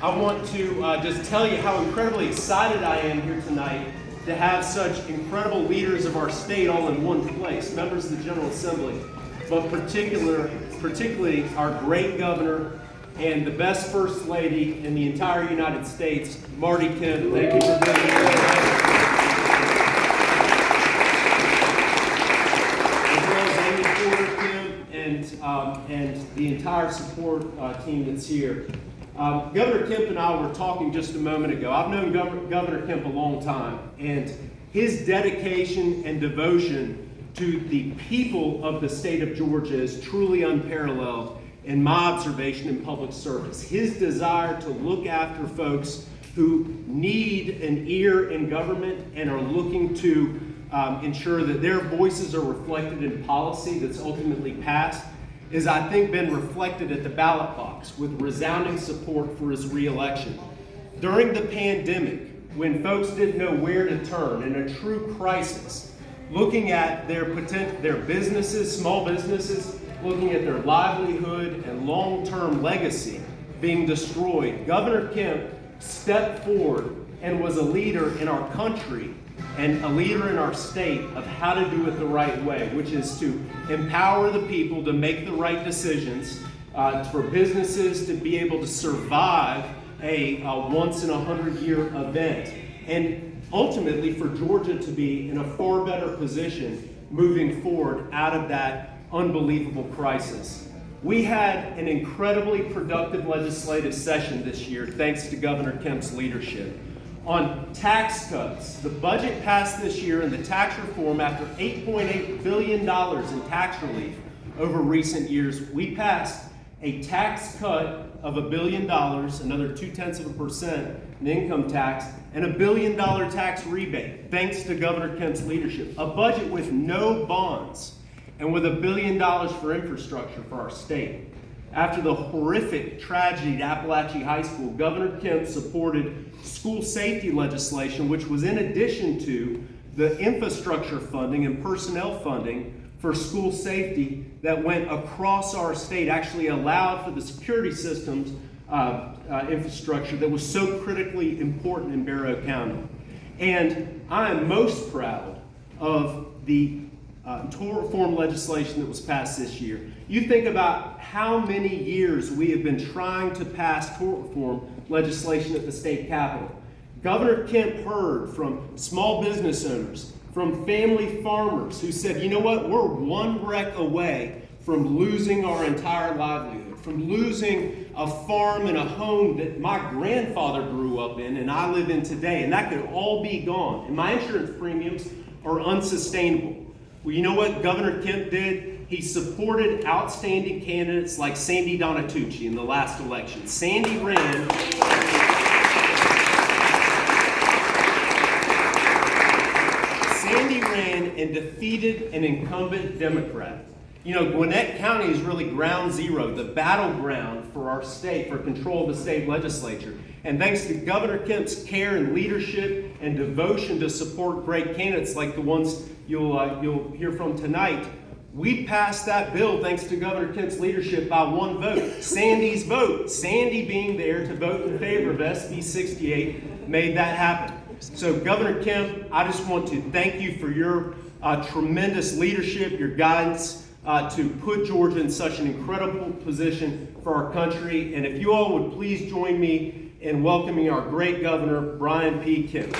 I want to just tell you how incredibly excited I am here tonight to have such incredible leaders of our state all in one place, members of the General Assembly, but particularly our great governor and the best First Lady in the entire United States, Marty Kemp. Thank you for being here tonight. As well as Amy Porter, Kim, and the entire support team that's here. Governor Kemp and I were talking just a moment ago. I've known Governor Kemp a long time, and his dedication and devotion to the people of the state of Georgia is truly unparalleled in my observation in public service. His desire to look after folks who need an ear in government and are looking to ensure that their voices are reflected in policy that's ultimately passed is, I think, been reflected at the ballot box with resounding support for his reelection. During the pandemic, when folks didn't know where to turn in a true crisis, looking at their businesses, small businesses, looking at their livelihood and long-term legacy being destroyed, Governor Kemp stepped forward and was a leader in our country and a leader in our state of how to do it the right way, which is to empower the people to make the right decisions, for businesses to be able to survive a once-in-a-100-year event, and ultimately for Georgia to be in a far better position moving forward out of that unbelievable crisis. We had an incredibly productive legislative session this year, thanks to Governor Kemp's leadership. On tax cuts, the budget passed this year and the tax reform, after $8.8 billion in tax relief over recent years, we passed a tax cut of $1 billion, another 0.2% in income tax, and $1 billion tax rebate, thanks to Governor Kemp's leadership. A budget with no bonds and with $1 billion for infrastructure for our state. After the horrific tragedy at Appalachia High School, Governor Kemp supported school safety legislation, which was in addition to the infrastructure funding and personnel funding for school safety that went across our state, actually allowed for the security systems infrastructure that was so critically important in Barrow County. And I am most proud of the tort reform legislation that was passed this year. You think about how many years we have been trying to pass tort reform legislation at the state capitol. Governor Kemp heard from small business owners, from family farmers who said, you know what, we're one wreck away from losing our entire livelihood, from losing a farm and a home that my grandfather grew up in and I live in today, and that could all be gone. And my insurance premiums are unsustainable. Well, you know what Governor Kemp did? He supported outstanding candidates like Sandy Donatucci in the last election. Sandy ran and defeated an incumbent Democrat. You know, Gwinnett County is really ground zero, the battleground for our state, for control of the state legislature. And thanks to Governor Kemp's care and leadership and devotion to support great candidates like the ones you'll hear from tonight, we passed that bill thanks to Governor Kemp's leadership by one vote. Sandy's vote. Sandy being there to vote in favor of SB 68 made that happen. So Governor Kemp, I just want to thank you for your tremendous leadership, your guidance to put Georgia in such an incredible position for our country. And if you all would please join me in welcoming our great governor, P Kemp.